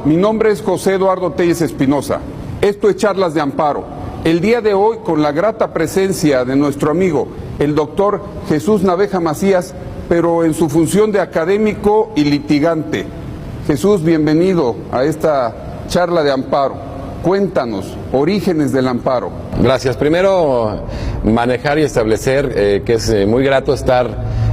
Mi nombre es José Eduardo Telles Espinosa. Esto es Charlas de Amparo. El día de hoy, con la grata presencia de nuestro amigo, el doctor Jesús Naveja Macías, pero en su función de académico y litigante. Jesús, bienvenido a esta charla de amparo. Cuéntanos, orígenes del amparo. Gracias. Primero, manejar y establecer que es muy grato estar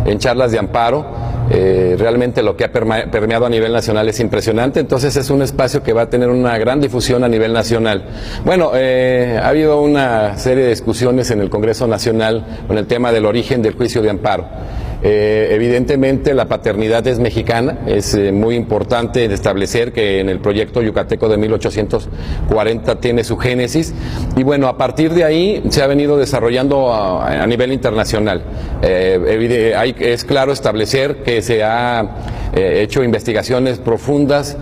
en charlas de amparo. Realmente lo que ha permeado a nivel nacional es impresionante, entonces es un espacio que va a tener una gran difusión a nivel nacional. Bueno, ha habido una serie de discusiones en el Congreso Nacional con el tema del origen del juicio de amparo. Evidentemente la paternidad es mexicana, es muy importante establecer que en el proyecto yucateco de 1840 tiene su génesis y bueno, a partir de ahí se ha venido desarrollando a nivel internacional. Es claro establecer que se ha hecho investigaciones profundas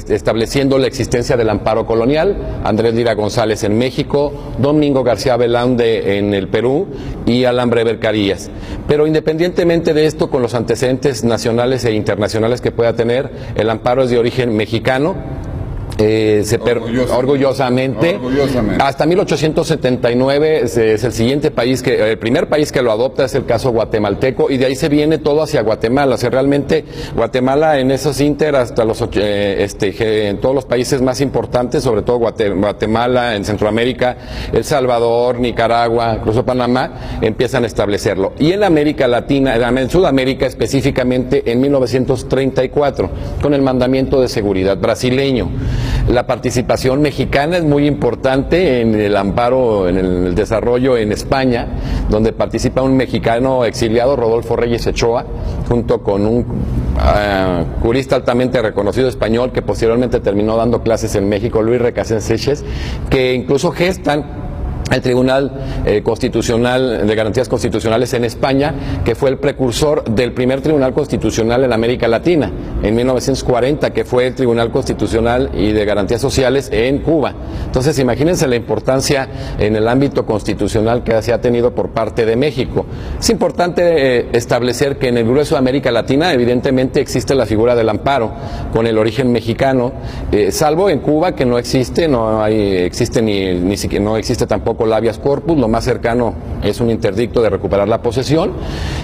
estableciendo la existencia del amparo colonial, Andrés Lira González en México, Domingo García Belaunde en el Perú y Alan Brever Carías. Pero independientemente de esto, con los antecedentes nacionales e internacionales que pueda tener, el amparo es de origen mexicano. Orgullosamente. Hasta 1879 es el siguiente país el primer país que lo adopta es el caso guatemalteco y de ahí se viene todo hacia Guatemala. O sea, realmente Guatemala en esos inter hasta en todos los países más importantes, sobre todo Guatemala, en Centroamérica, El Salvador, Nicaragua, incluso Panamá, empiezan a establecerlo. Y en América Latina, en Sudamérica específicamente en 1934, con el mandamiento de seguridad brasileño. La participación mexicana es muy importante en el amparo, en el desarrollo en España, donde participa un mexicano exiliado, Rodolfo Reyes Ochoa, junto con un jurista altamente reconocido español que posteriormente terminó dando clases en México, Luis Recasenseches, que incluso gestan el Tribunal Constitucional de Garantías Constitucionales en España, que fue el precursor del primer Tribunal Constitucional en América Latina, en 1940, que fue el Tribunal Constitucional y de Garantías Sociales en Cuba. Entonces, imagínense la importancia en el ámbito constitucional que se ha tenido por parte de México. Es importante establecer que en el grueso de América Latina, evidentemente, existe la figura del amparo, con el origen mexicano, salvo en Cuba, que no existe, no existe tampoco el habeas corpus, lo más cercano es un interdicto de recuperar la posesión,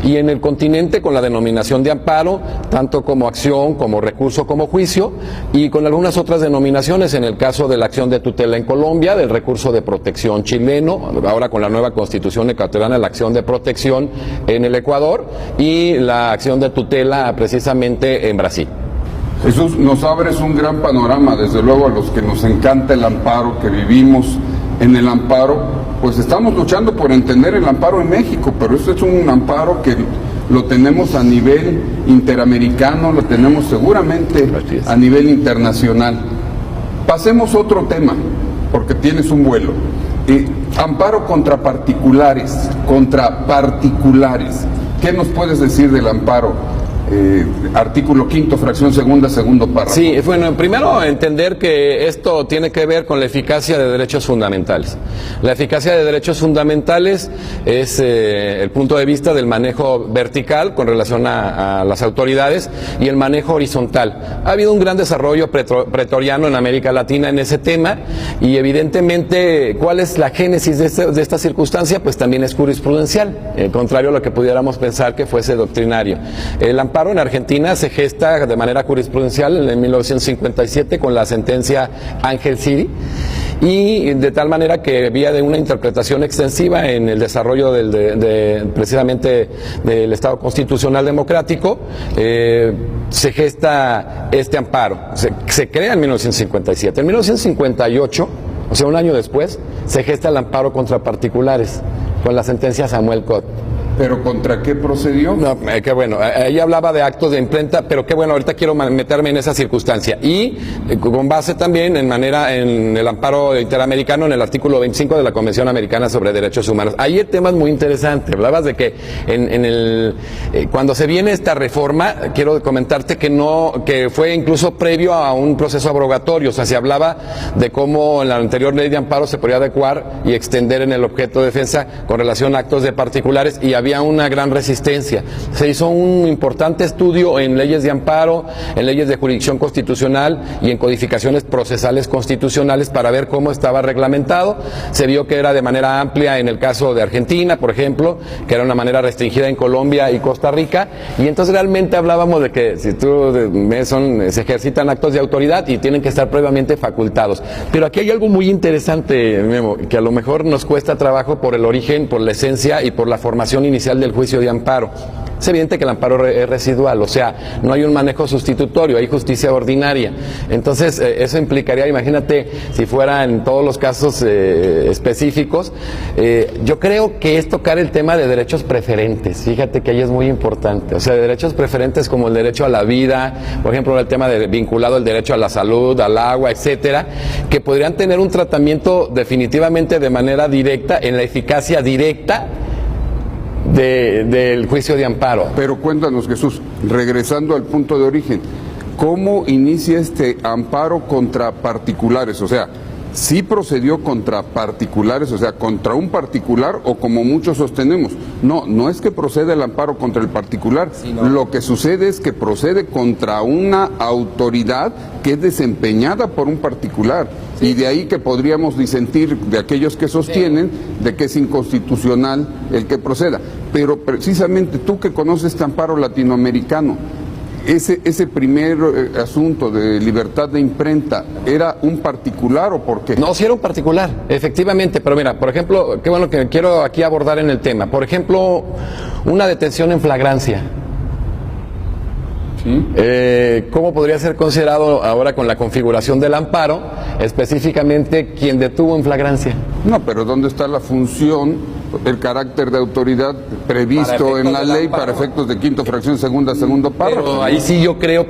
y en el continente con la denominación de amparo, tanto como acción, como recurso, como juicio, y con algunas otras denominaciones, en el caso de la acción de tutela en Colombia, del recurso de protección chileno, ahora con la nueva constitución ecuatoriana, la acción de protección en el Ecuador, y la acción de tutela precisamente en Brasil. Jesús, nos abres un gran panorama, desde luego a los que nos encanta el amparo, que vivimos en el amparo, pues estamos luchando por entender el amparo en México, pero esto es un amparo que lo tenemos a nivel interamericano, lo tenemos seguramente a nivel internacional. Pasemos a otro tema, porque tienes un vuelo. Amparo contra particulares, ¿Qué nos puedes decir del amparo? Artículo 5º, fracción segunda, segundo párrafo. Sí, bueno, primero entender que esto tiene que ver con la eficacia de derechos fundamentales. La eficacia de derechos fundamentales es el punto de vista del manejo vertical con relación a las autoridades y el manejo horizontal. Ha habido un gran desarrollo pretoriano en América Latina en ese tema y evidentemente, ¿cuál es la génesis de esta circunstancia? Pues también es jurisprudencial, contrario a lo que pudiéramos pensar que fuese doctrinario. El amparo en Argentina se gesta de manera jurisprudencial en 1957 con la sentencia Ángel Siri, y de tal manera que vía de una interpretación extensiva en el desarrollo precisamente del Estado Constitucional Democrático, se gesta este amparo. Se crea en 1957. En 1958, o sea, un año después, se gesta el amparo contra particulares con la sentencia Samuel Cot. ¿Pero contra qué procedió? No, qué bueno, ella hablaba de actos de imprenta, pero qué bueno, ahorita quiero meterme en esa circunstancia. Y con base también en el amparo interamericano en el artículo 25 de la Convención Americana sobre Derechos Humanos. Ahí el tema es muy interesante. Hablabas de que cuando se viene esta reforma, quiero comentarte que fue incluso previo a un proceso abrogatorio. O sea, se hablaba de cómo en la anterior ley de amparo se podía adecuar y extender en el objeto de defensa con relación a actos de particulares, y había había una gran resistencia. Se hizo un importante estudio en leyes de amparo, en leyes de jurisdicción constitucional y en codificaciones procesales constitucionales para ver cómo estaba reglamentado. Se vio que era de manera amplia en el caso de Argentina, por ejemplo, que era una manera restringida en Colombia y Costa Rica, y entonces realmente hablábamos de que si tú se ejercitan actos de autoridad y tienen que estar previamente facultados. Pero aquí hay algo muy interesante, Memo, que a lo mejor nos cuesta trabajo por el origen, por la esencia y por la formación inicial del juicio de amparo. Es evidente que el amparo es residual, o sea, no hay un manejo sustitutorio, hay justicia ordinaria. Entonces, eso implicaría, imagínate, si fuera en todos los casos específicos, yo creo que es tocar el tema de derechos preferentes. Fíjate que ahí es muy importante. O sea, derechos preferentes como el derecho a la vida, por ejemplo, el tema vinculado al derecho a la salud, al agua, etcétera, que podrían tener un tratamiento definitivamente de manera directa, en la eficacia directa del juicio de amparo. Pero cuéntanos, Jesús, regresando al punto de origen, ¿cómo inicia este amparo contra particulares? O sea, ¿sí procedió contra particulares, o sea, contra un particular, o como muchos sostenemos? No es que procede el amparo contra el particular, sí, no. Lo que sucede es que procede contra una autoridad que es desempeñada por un particular. Sí. Y de ahí que podríamos disentir de aquellos que sostienen de que es inconstitucional el que proceda. Pero precisamente tú que conoces este amparo latinoamericano, ese primer asunto de libertad de imprenta, ¿era un particular o por qué? No, sí era un particular, efectivamente, pero mira, por ejemplo, qué bueno que quiero aquí abordar en el tema. Por ejemplo, una detención en flagrancia. ¿Sí? ¿Cómo podría ser considerado ahora con la configuración del amparo, específicamente quien detuvo en flagrancia? No, pero ¿dónde está la función, el carácter de autoridad previsto en la ley para efectos de quinto fracción segundo párrafo? Pero ahí sí yo creo,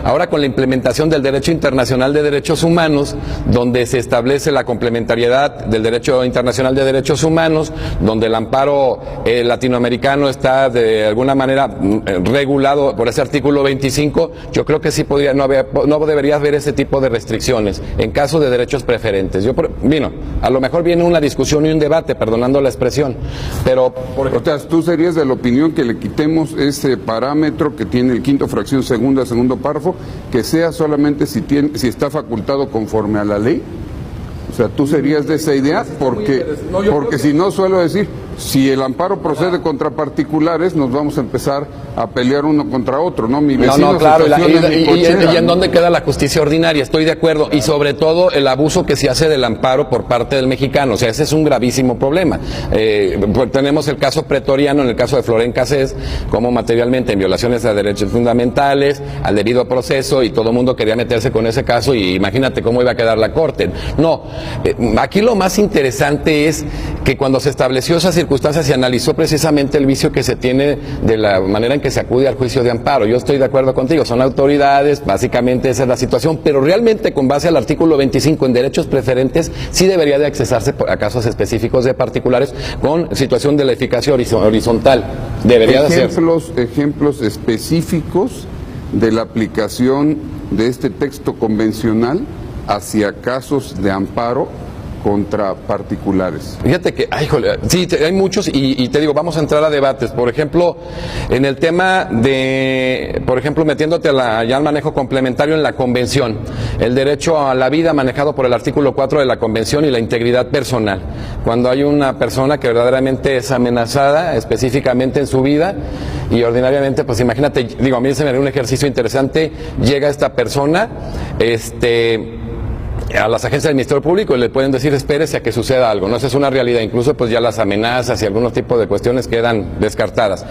ahora con la implementación del derecho internacional de derechos humanos, donde se establece la complementariedad del derecho internacional de derechos humanos, donde el amparo latinoamericano está de alguna manera regulado por ese artículo 25, yo creo que sí podría, no debería haber ese tipo de restricciones en caso de derechos preferentes. A lo mejor viene una discusión y un debate, perdonando la expresión, pero... O sea, tú serías de la opinión que le quitemos ese parámetro que tiene el quinto fracción segundo párrafo, que sea solamente si está facultado conforme a la ley. O sea, tú serías de esa idea, porque si no, suelo decir, si el amparo procede contra particulares, nos vamos a empezar a pelear uno contra otro, ¿no? Mi vecino claro, y en dónde queda la justicia ordinaria, estoy de acuerdo, y sobre todo el abuso que se hace del amparo por parte del mexicano, o sea, ese es un gravísimo problema. Pues tenemos el caso pretoriano, en el caso de Florén Cassés, como materialmente en violaciones a derechos fundamentales, al debido proceso, y todo el mundo quería meterse con ese caso, y imagínate cómo iba a quedar la corte. No, aquí lo más interesante es que cuando se estableció esa circunstancia se analizó precisamente el vicio que se tiene de la manera en que se acude al juicio de amparo. Yo estoy de acuerdo contigo, son autoridades, básicamente esa es la situación, pero realmente con base al artículo 25 en derechos preferentes sí debería de accesarse a casos específicos de particulares con situación de la eficacia horizontal. Debería de ser. Ejemplos específicos de la aplicación de este texto convencional hacia casos de amparo contra particulares. Fíjate que, sí, hay muchos y te digo, vamos a entrar a debates. Por ejemplo, en el tema de, por ejemplo, metiéndote ya al manejo complementario en la Convención, el derecho a la vida manejado por el artículo 4 de la Convención y la integridad personal. Cuando hay una persona que verdaderamente es amenazada, específicamente en su vida, y ordinariamente, pues imagínate, a mí se me haría un ejercicio interesante, llega esta persona, a las agencias del Ministerio Público y le pueden decir espérese a que suceda algo, no, esa es una realidad, incluso pues ya las amenazas y algunos tipos de cuestiones quedan descartadas,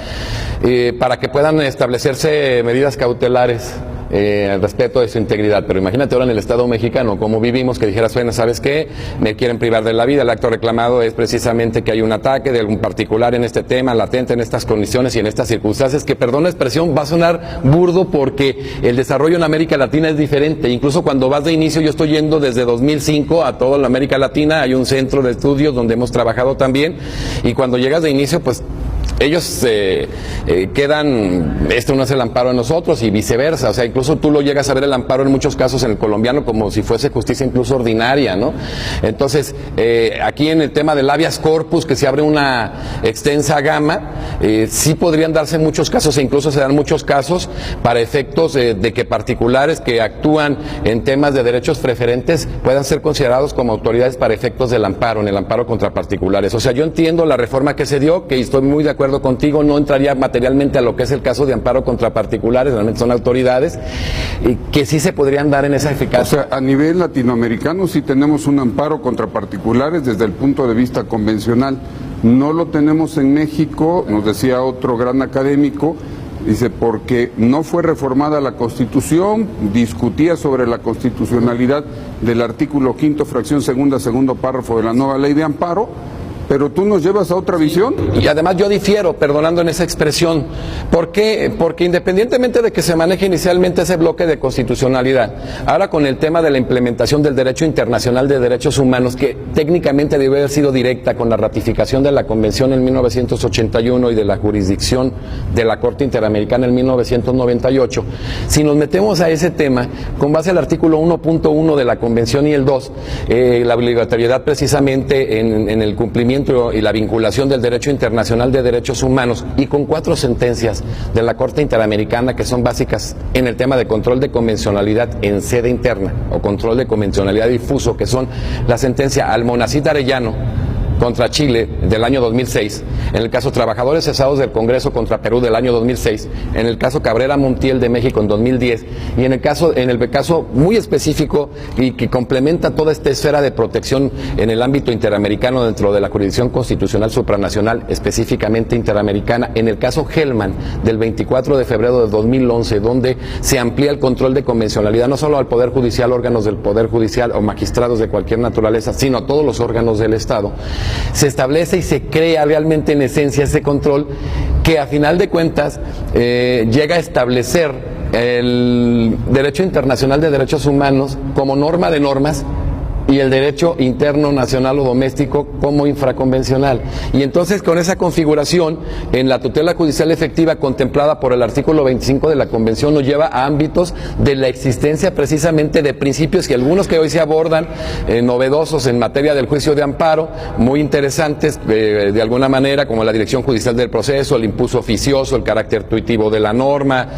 para que puedan establecerse medidas cautelares al respeto de su integridad. Pero imagínate ahora en el Estado mexicano, como vivimos, que dijeras, bueno, ¿sabes qué? Me quieren privar de la vida, el acto reclamado es precisamente que hay un ataque de algún particular en este tema, latente en estas condiciones y en estas circunstancias, que, perdón la expresión, va a sonar burdo porque el desarrollo en América Latina es diferente. Incluso cuando vas de inicio, yo estoy yendo desde 2005 a toda la América Latina, hay un centro de estudios donde hemos trabajado también, y cuando llegas de inicio, pues ellos quedan, este no es el amparo de nosotros y viceversa, o sea, incluso tú lo llegas a ver el amparo en muchos casos en el colombiano como si fuese justicia incluso ordinaria, ¿no? Entonces, aquí en el tema del habeas corpus, que se abre una extensa gama, sí podrían darse muchos casos, e incluso se dan muchos casos para efectos de que particulares que actúan en temas de derechos preferentes puedan ser considerados como autoridades para efectos del amparo, en el amparo contra particulares. O sea, yo entiendo la reforma que se dio, que estoy muy de acuerdo contigo, no entraría materialmente a lo que es el caso de amparo contra particulares, realmente son autoridades, que sí se podrían dar en esa eficacia. O sea, a nivel latinoamericano sí tenemos un amparo contra particulares desde el punto de vista convencional. No lo tenemos en México, nos decía otro gran académico, dice, porque no fue reformada la Constitución, discutía sobre la constitucionalidad del artículo 5º, fracción segunda, segundo párrafo de la nueva ley de amparo, pero tú nos llevas a otra visión. Y además yo difiero, perdonando en esa expresión. ¿Por qué? Porque independientemente de que se maneje inicialmente ese bloque de constitucionalidad, ahora con el tema de la implementación del derecho internacional de derechos humanos, que técnicamente debe haber sido directa con la ratificación de la Convención en 1981 y de la jurisdicción de la Corte Interamericana en 1998, si nos metemos a ese tema, con base al artículo 1.1 de la Convención y el 2, la obligatoriedad precisamente en el cumplimiento y la vinculación del derecho internacional de derechos humanos, y con 4 sentencias de la Corte Interamericana que son básicas en el tema de control de convencionalidad en sede interna o control de convencionalidad difuso, que son la sentencia Almonacid Arellano contra Chile del año 2006, en el caso Trabajadores Cesados del Congreso contra Perú del año 2006, en el caso Cabrera Montiel de México en 2010, y en el caso muy específico y que complementa toda esta esfera de protección en el ámbito interamericano dentro de la jurisdicción constitucional supranacional, específicamente interamericana, en el caso Hellman del 24 de febrero de 2011, donde se amplía el control de convencionalidad no solo al Poder Judicial, órganos del Poder Judicial o magistrados de cualquier naturaleza, sino a todos los órganos del Estado. Se establece y se crea realmente en esencia ese control que a final de cuentas llega a establecer el derecho internacional de derechos humanos como norma de normas y el derecho interno nacional o doméstico como infraconvencional. Y entonces con esa configuración, en la tutela judicial efectiva contemplada por el artículo 25 de la Convención, nos lleva a ámbitos de la existencia precisamente de principios que algunos que hoy se abordan, novedosos en materia del juicio de amparo, muy interesantes de alguna manera, como la dirección judicial del proceso, el impulso oficioso, el carácter tuitivo de la norma,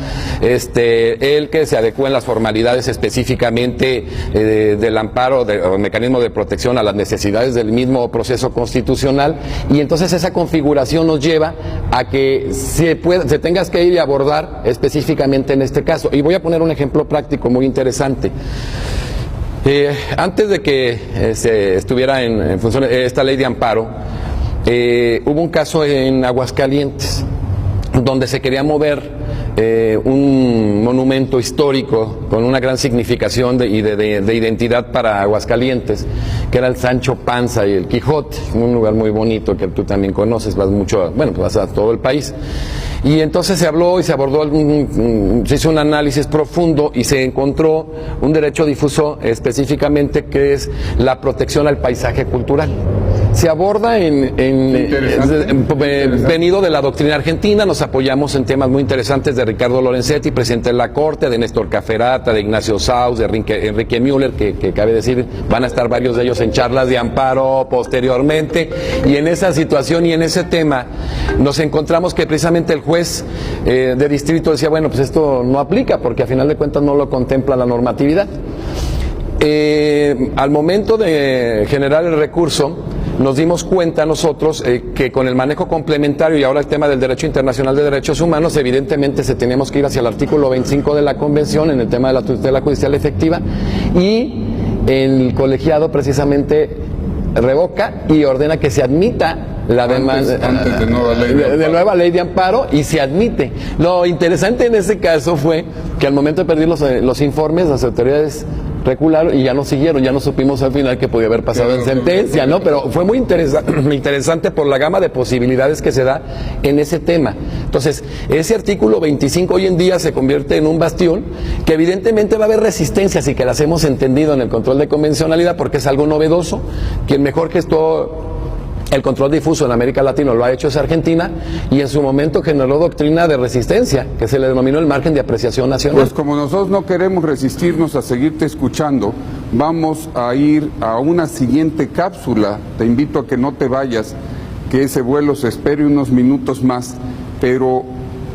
el que se adecúen las formalidades específicamente del amparo, mecanismo de protección a las necesidades del mismo proceso constitucional, y entonces esa configuración nos lleva a que se tengas que ir y abordar específicamente en este caso. Y voy a poner un ejemplo práctico muy interesante. Antes de que se estuviera en función esta ley de amparo, hubo un caso en Aguascalientes donde se quería mover un monumento histórico con una gran significación de identidad para Aguascalientes, que era el Sancho Panza y el Quijote, un lugar muy bonito que tú también conoces, vas a todo el país. Y entonces se habló y se abordó, se hizo un análisis profundo y se encontró un derecho difuso específicamente, que es la protección al paisaje cultural. Se aborda venido de la doctrina argentina, nos apoyamos en temas muy interesantes de Ricardo Lorenzetti, presidente de la Corte, de Néstor Caferata, de Ignacio Saus, de Enrique Müller, que cabe decir, van a estar varios de ellos en charlas de amparo posteriormente, y en esa situación y en ese tema nos encontramos que precisamente el juez de distrito decía, bueno, pues esto no aplica porque a final de cuentas no lo contempla la normatividad. Al momento de generar el recurso, nos dimos cuenta nosotros que con el manejo complementario y ahora el tema del derecho internacional de derechos humanos, evidentemente se teníamos que ir hacia el artículo 25 de la Convención en el tema de la tutela judicial efectiva, y el colegiado precisamente revoca y ordena que se admita la demanda de nueva ley de amparo, y se admite. Lo interesante en ese caso fue que al momento de pedir los informes, las autoridades recularon y ya no siguieron, ya no supimos al final que podía haber pasado en sentencia, ¿no? Pero fue muy interesante por la gama de posibilidades que se da en ese tema. Entonces, ese artículo 25 hoy en día se convierte en un bastión que evidentemente va a haber resistencias, y que las hemos entendido en el control de convencionalidad porque es algo novedoso, que el mejor gestor El control difuso en América Latina lo ha hecho esa Argentina, y en su momento generó doctrina de resistencia, que se le denominó el margen de apreciación nacional. Pues como nosotros no queremos resistirnos a seguirte escuchando, vamos a ir a una siguiente cápsula. Te invito a que no te vayas, que ese vuelo se espere unos minutos más, pero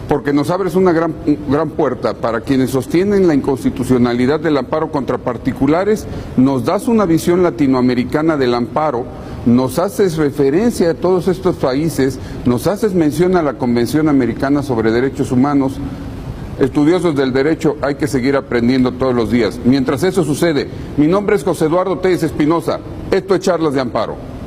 porque nos abres una gran puerta para quienes sostienen la inconstitucionalidad del amparo contra particulares. Nos das una visión latinoamericana del amparo, nos haces referencia a todos estos países, nos haces mención a la Convención Americana sobre Derechos Humanos. Estudiosos del derecho, hay que seguir aprendiendo todos los días. Mientras eso sucede, mi nombre es José Eduardo Telles Espinosa, esto es Charlas de Amparo.